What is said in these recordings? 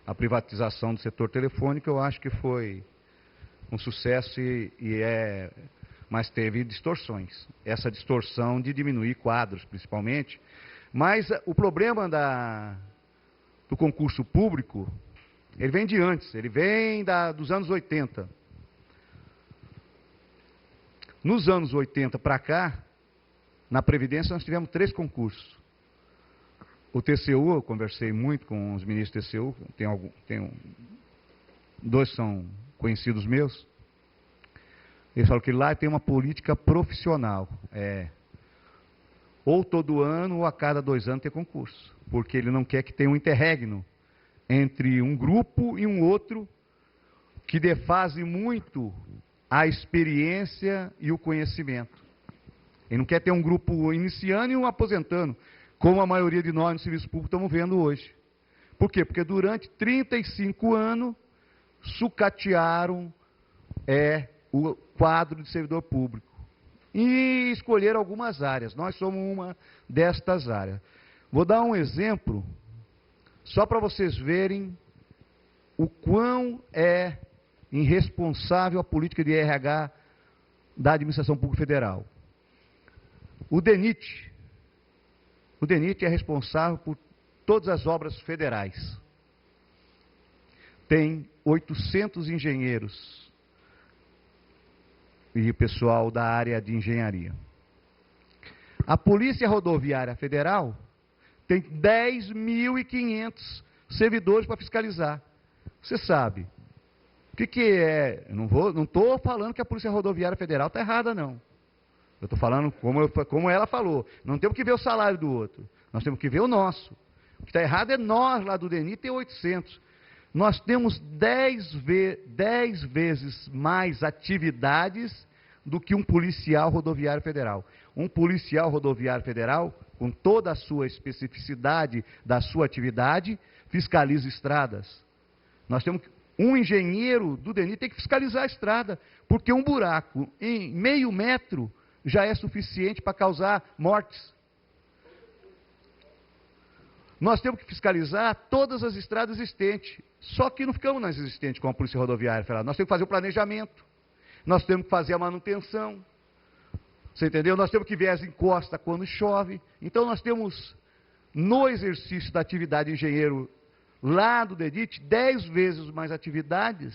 a privatização do setor telefônico, eu acho que foi um sucesso mas teve distorções. Essa distorção de diminuir quadros, principalmente. Mas o problema do concurso público, ele vem de antes, ele vem dos anos 80. Nos anos 80 para cá, na Previdência, nós tivemos 3 concursos. O TCU, eu conversei muito com os ministros do TCU, dois são conhecidos meus. Eles falam que lá tem uma política profissional. Ou todo ano, ou a cada 2 anos tem concurso. Porque ele não quer que tenha um interregno entre um grupo e um outro que defase muito a experiência e o conhecimento. Ele não quer ter um grupo iniciando e um aposentando, como a maioria de nós no serviço público estamos vendo hoje. Por quê? Porque durante 35 anos sucatearam o quadro de servidor público e escolheram algumas áreas. Nós somos uma destas áreas. Vou dar um exemplo, só para vocês verem o quão é irresponsável a política de RH da Administração Pública Federal. O DENIT é responsável por todas as obras federais. Tem 800 engenheiros e pessoal da área de engenharia. A Polícia Rodoviária Federal tem 10.500 servidores para fiscalizar. Você sabe, o que é? Eu não estou falando que a Polícia Rodoviária Federal está errada, não. Eu estou falando como ela falou. Não temos que ver o salário do outro. Nós temos que ver o nosso. O que está errado é nós, lá do DENIT, tem 800. Nós temos 10 vezes mais atividades do que um policial rodoviário federal. Um policial rodoviário federal, com toda a sua especificidade da sua atividade, fiscaliza estradas. Nós temos um engenheiro do DENIT tem que fiscalizar a estrada, porque um buraco em meio metro já é suficiente para causar mortes. Nós temos que fiscalizar todas as estradas existentes. Só que não ficamos nas existentes com a Polícia Rodoviária Federal. Nós temos que fazer o planejamento. Nós temos que fazer a manutenção. Você entendeu? Nós temos que ver as encostas quando chove. Então nós temos, no exercício da atividade de engenheiro lá do DENIT, 10 vezes mais atividades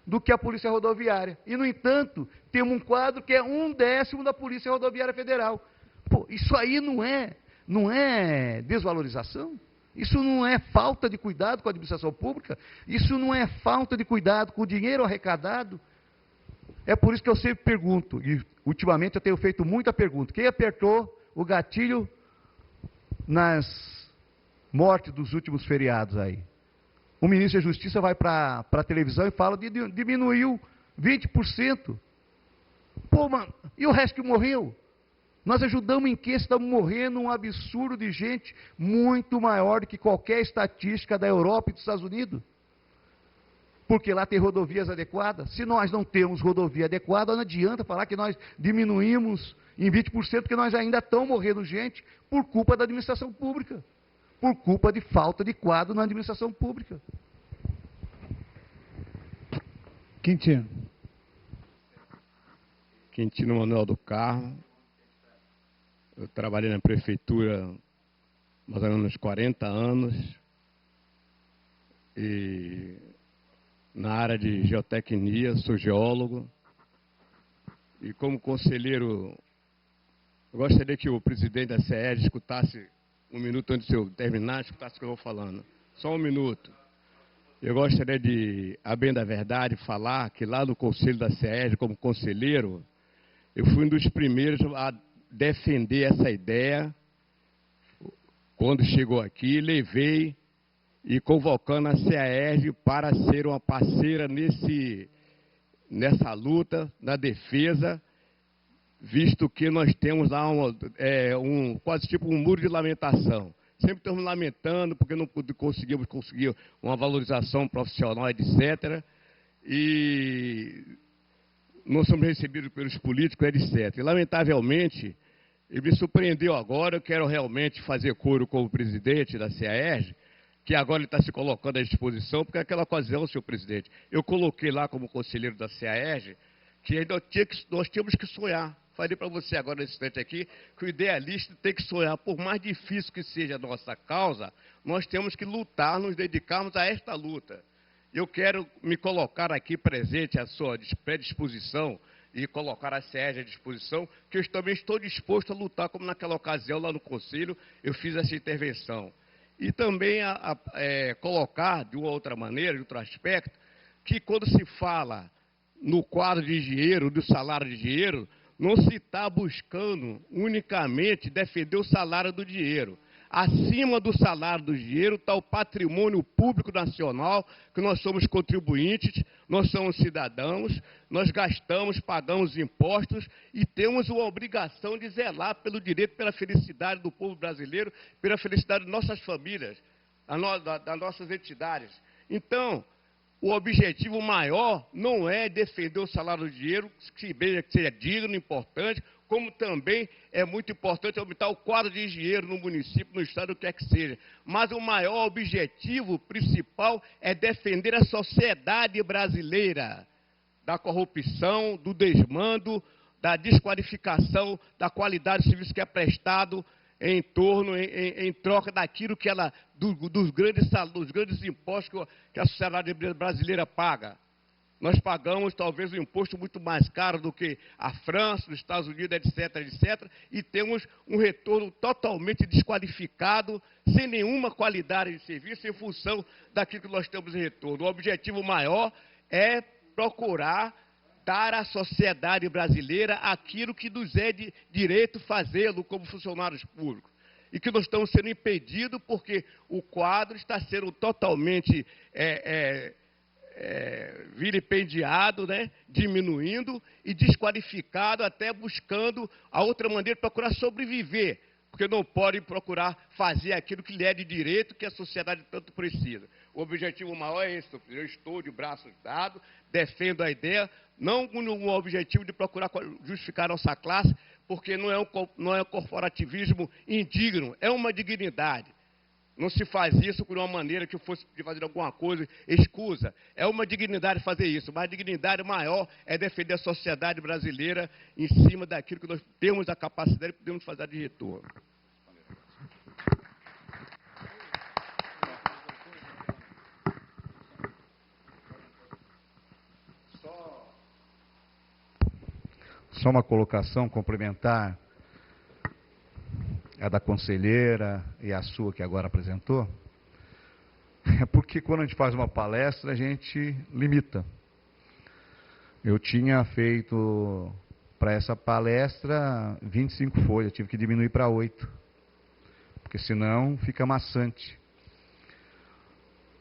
do que a Polícia Rodoviária. E, no entanto, temos um quadro que é 1/10 da Polícia Rodoviária Federal. Pô, isso aí não é desvalorização? Isso não é falta de cuidado com a administração pública? Isso não é falta de cuidado com o dinheiro arrecadado? É por isso que eu sempre pergunto, e ultimamente eu tenho feito muita pergunta, quem apertou o gatilho nas mortes dos últimos feriados aí? O ministro da Justiça vai para a televisão e fala que diminuiu 20%. Pô, mano, e o resto que morreu? Nós ajudamos em quê? Estamos morrendo um absurdo de gente muito maior do que qualquer estatística da Europa e dos Estados Unidos. Porque lá tem rodovias adequadas. Se nós não temos rodovia adequada, não adianta falar que nós diminuímos em 20%, porque nós ainda estamos morrendo gente por culpa da administração pública. Por culpa de falta de quadro na administração pública. Quintino. Quintino Manuel do Carmo. Eu trabalhei na prefeitura mais ou menos 40 anos. E na área de geotecnia, sou geólogo. E como conselheiro, eu gostaria que o presidente da CERJ escutasse um minuto antes de eu terminar, escutasse o que eu vou falando. Só um minuto. Eu gostaria de, a bem da verdade, falar que lá no Conselho da CERJ, como conselheiro, eu fui um dos primeiros a defender essa ideia. Quando chegou aqui, levei e convocando a CERJ para ser uma parceira nessa luta, na defesa, visto que nós temos lá quase tipo um muro de lamentação. Sempre estamos lamentando porque não conseguir uma valorização profissional, etc. E não somos recebidos pelos políticos, etc. E, lamentavelmente, ele me surpreendeu agora, eu quero realmente fazer coro com o presidente da CERJ, que agora ele está se colocando à disposição, porque naquela ocasião, senhor presidente, eu coloquei lá como conselheiro da CEAERJ que nós tínhamos que sonhar. Falei para você agora, nesse instante aqui, que o idealista tem que sonhar. Por mais difícil que seja a nossa causa, nós temos que lutar, nos dedicarmos a esta luta. Eu quero me colocar aqui presente à sua predisposição e colocar a CEAERJ à disposição, que eu também estou disposto a lutar, como naquela ocasião lá no Conselho eu fiz essa intervenção. E também colocar, de uma outra maneira, de outro aspecto, que quando se fala no quadro de dinheiro, do salário de dinheiro, não se está buscando unicamente defender o salário do dinheiro. Acima do salário do dinheiro está o patrimônio público nacional, que nós somos contribuintes, nós somos cidadãos, nós gastamos, pagamos impostos e temos uma obrigação de zelar pelo direito, pela felicidade do povo brasileiro, pela felicidade de nossas famílias, das nossas entidades. Então, o objetivo maior não é defender o salário do dinheiro, que seja digno, importante, como também é muito importante aumentar o quadro de dinheiro no município, no estado, o que é que seja. Mas o maior objetivo principal é defender a sociedade brasileira da corrupção, do desmando, da desqualificação da qualidade do serviço que é prestado em troca daquilo que ela, dos grandes impostos que a sociedade brasileira paga. Nós pagamos talvez um imposto muito mais caro do que a França, os Estados Unidos, etc., etc., e temos um retorno totalmente desqualificado, sem nenhuma qualidade de serviço, em função daquilo que nós temos em retorno. O objetivo maior é procurar dar à sociedade brasileira aquilo que nos é de direito fazê-lo como funcionários públicos. E que nós estamos sendo impedidos porque o quadro está sendo totalmente vilipendiado, né, diminuindo e desqualificado, até buscando a outra maneira de procurar sobreviver, porque não pode procurar fazer aquilo que lhe é de direito, que a sociedade tanto precisa. O objetivo maior é esse, eu estou de braços dados, defendo a ideia, não com o objetivo de procurar justificar nossa classe, porque não é um corporativismo indigno, é uma dignidade. Não se faz isso por uma maneira que fosse de fazer alguma coisa escusa. É uma dignidade fazer isso, mas a dignidade maior é defender a sociedade brasileira em cima daquilo que nós temos a capacidade e podemos fazer de retorno. Só uma colocação complementar, a da conselheira e a sua que agora apresentou. É porque quando a gente faz uma palestra, a gente limita. Eu tinha feito para essa palestra 25 folhas, tive que diminuir para 8, porque senão fica maçante.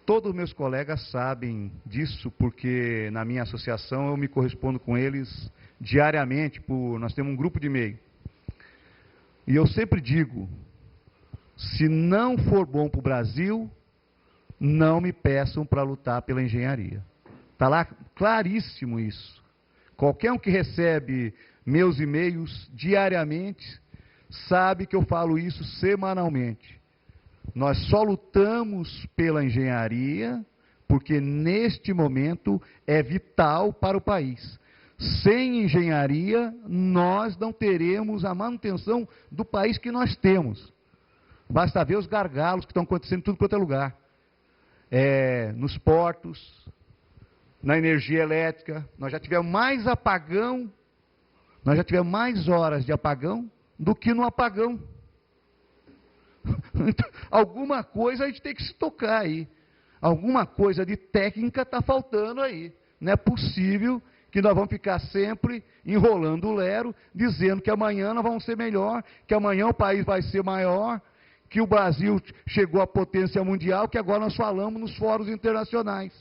Todos os meus colegas sabem disso, porque na minha associação eu me correspondo com eles diariamente, nós temos um grupo de e-mail. E eu sempre digo, se não for bom para o Brasil, não me peçam para lutar pela engenharia. Está lá claríssimo isso. Qualquer um que recebe meus e-mails diariamente, sabe que eu falo isso semanalmente. Nós só lutamos pela engenharia, porque neste momento é vital para o país. Sem engenharia, nós não teremos a manutenção do país que nós temos. Basta ver os gargalos que estão acontecendo em tudo quanto é lugar. Nos portos, na energia elétrica, nós já tivemos mais apagão, nós já tivemos mais horas de apagão do que no apagão. Então, alguma coisa a gente tem que se tocar aí. Alguma coisa de técnica está faltando aí. Não é possível que nós vamos ficar sempre enrolando o lero, dizendo que amanhã nós vamos ser melhor, que amanhã o país vai ser maior, que o Brasil chegou à potência mundial, que agora nós falamos nos fóruns internacionais.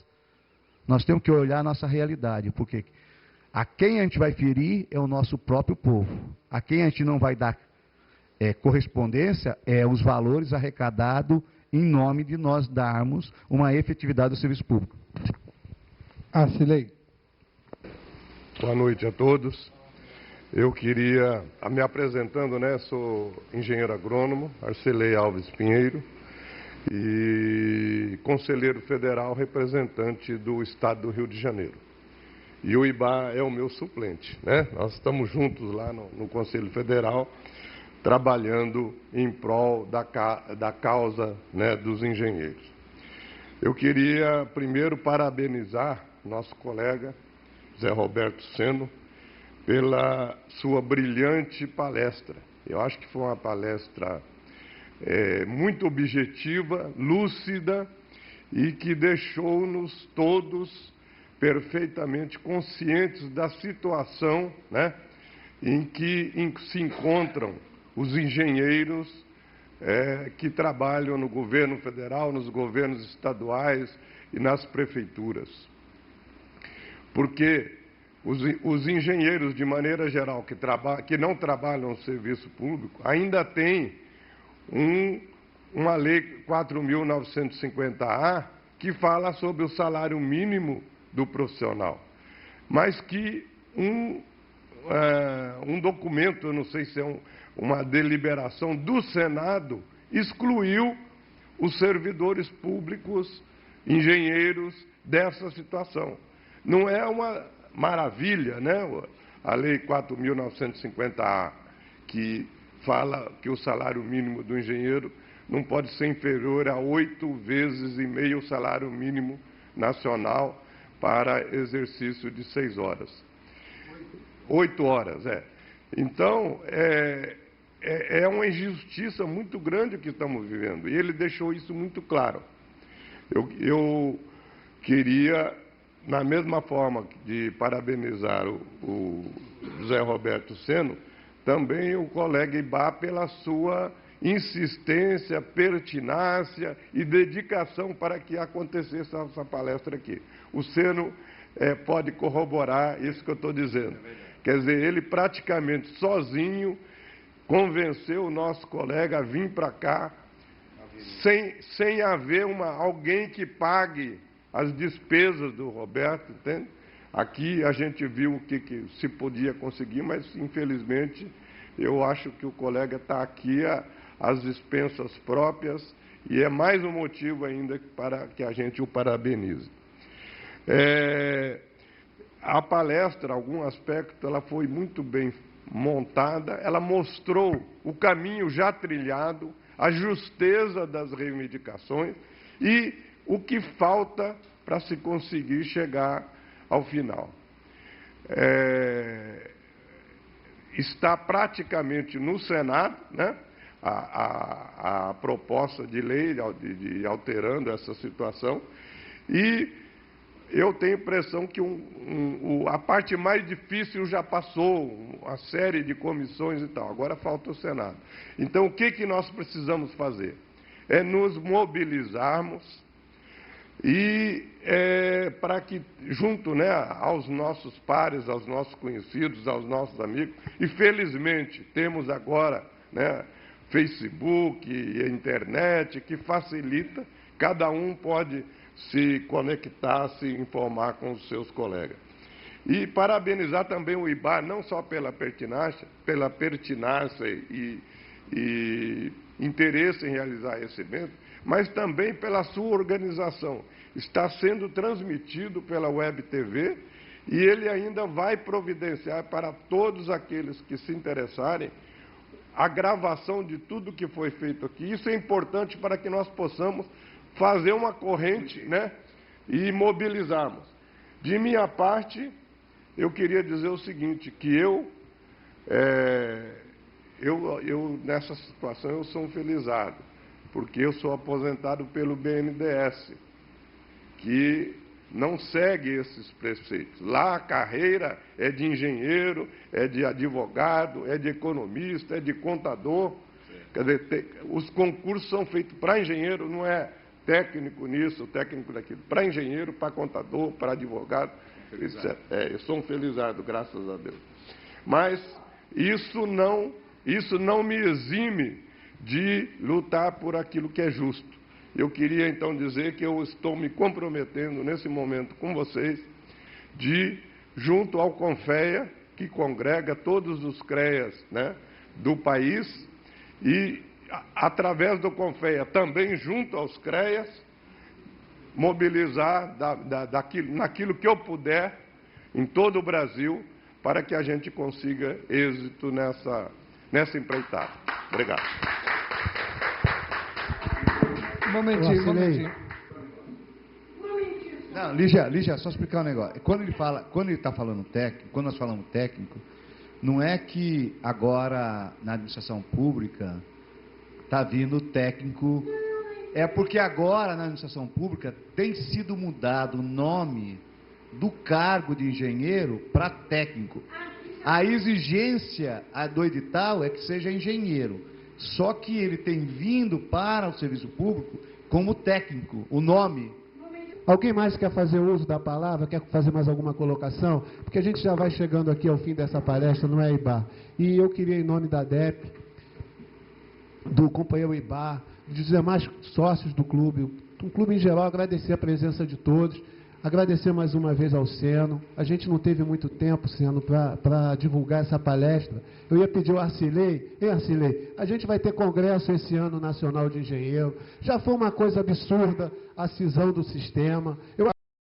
Nós temos que olhar a nossa realidade, porque a quem a gente vai ferir é o nosso próprio povo. A quem a gente não vai dar correspondência é os valores arrecadados em nome de nós darmos uma efetividade do serviço público. Arcilei. Boa noite a todos. Eu queria, me apresentando, né, sou engenheiro agrônomo, Arcilei Alves Pinheiro, e conselheiro federal representante do Estado do Rio de Janeiro. E o Ibá é o meu suplente, né? Nós estamos juntos lá no Conselho Federal, trabalhando em prol da causa, né, dos engenheiros. Eu queria primeiro parabenizar nosso colega Zé Roberto Seno pela sua brilhante palestra. Eu acho que foi uma palestra muito objetiva, lúcida e que deixou-nos todos perfeitamente conscientes da situação, né, em que se encontram os engenheiros que trabalham no governo federal, nos governos estaduais e nas prefeituras. Porque os engenheiros, de maneira geral, que não trabalham no serviço público, ainda têm uma lei 4.950-A que fala sobre o salário mínimo do profissional, mas que um documento, eu não sei se é uma deliberação do Senado, excluiu os servidores públicos, engenheiros, dessa situação. Não é uma maravilha, né? A Lei 4.950-A, que fala que o salário mínimo do engenheiro não pode ser inferior a 8,5 vezes o salário mínimo nacional para exercício de 6 horas. 8 horas, é. Então, é uma injustiça muito grande que estamos vivendo, e ele deixou isso muito claro. Eu queria, na mesma forma de parabenizar o José Roberto Seno, também o colega Ibá pela sua insistência, pertinácia e dedicação para que acontecesse essa palestra aqui. O Seno pode corroborar isso que eu estou dizendo. Quer dizer, ele praticamente sozinho convenceu o nosso colega a vir para cá sem haver alguém que pague as despesas do Roberto, entende? Aqui a gente viu o que se podia conseguir, mas infelizmente eu acho que o colega está aqui às expensas próprias e é mais um motivo ainda para que a gente o parabenize. A palestra, algum aspecto, ela foi muito bem montada, ela mostrou o caminho já trilhado, a justeza das reivindicações e o que falta para se conseguir chegar ao final. Está praticamente no Senado, né, a proposta de lei de alterando essa situação, e eu tenho a impressão que a parte mais difícil já passou, uma série de comissões e tal, agora falta o Senado. Então, o que nós precisamos fazer? É nos mobilizarmos e para que, junto, né, aos nossos pares, aos nossos conhecidos, aos nossos amigos, e felizmente temos agora, né, Facebook e internet, que facilita, cada um pode se conectar, se informar com os seus colegas. E parabenizar também o Ibá, não só pela pertinácia e interesse em realizar esse evento, mas também pela sua organização. Está sendo transmitido pela Web TV e ele ainda vai providenciar para todos aqueles que se interessarem a gravação de tudo que foi feito aqui. Isso é importante para que nós possamos fazer uma corrente, né, e mobilizarmos. De minha parte, eu queria dizer o seguinte, que eu nessa situação, eu sou um felizardo, porque eu sou aposentado pelo BNDES, que não segue esses preceitos. Lá a carreira é de engenheiro, é de advogado, é de economista, é de contador. Quer dizer, os concursos são feitos para engenheiro, não é técnico nisso, técnico daquilo. Para engenheiro, para contador, para advogado. Eu sou um felizardo, graças a Deus. Mas isso não me exime de lutar por aquilo que é justo. Eu queria, então, dizer que eu estou me comprometendo, nesse momento, com vocês, de, junto ao CONFEA, que congrega todos os CREAs, né, do país, e através do Confea, também junto aos CREAS, mobilizar naquilo que eu puder, em todo o Brasil, para que a gente consiga êxito nessa empreitada. Obrigado. Um momentinho. Não, Lígia, só explicar um negócio. Quando ele está falando técnico, quando nós falamos técnico, não é que agora na administração pública está vindo técnico. É porque agora na administração pública tem sido mudado o nome do cargo de engenheiro para técnico. A exigência do edital é que seja engenheiro. Só que ele tem vindo para o serviço público como técnico, o nome. Alguém mais quer fazer uso da palavra? Quer fazer mais alguma colocação? Porque a gente já vai chegando aqui ao fim dessa palestra, não é, Ibar? E eu queria, em nome da DEP, do companheiro Ibar, dos demais sócios do clube em geral, agradecer a presença de todos, agradecer mais uma vez ao Seno. A gente não teve muito tempo, Seno, para divulgar essa palestra. Eu ia pedir ao Arcilei, Arcilei, a gente vai ter congresso esse ano nacional de engenheiro. Já foi uma coisa absurda a cisão do sistema.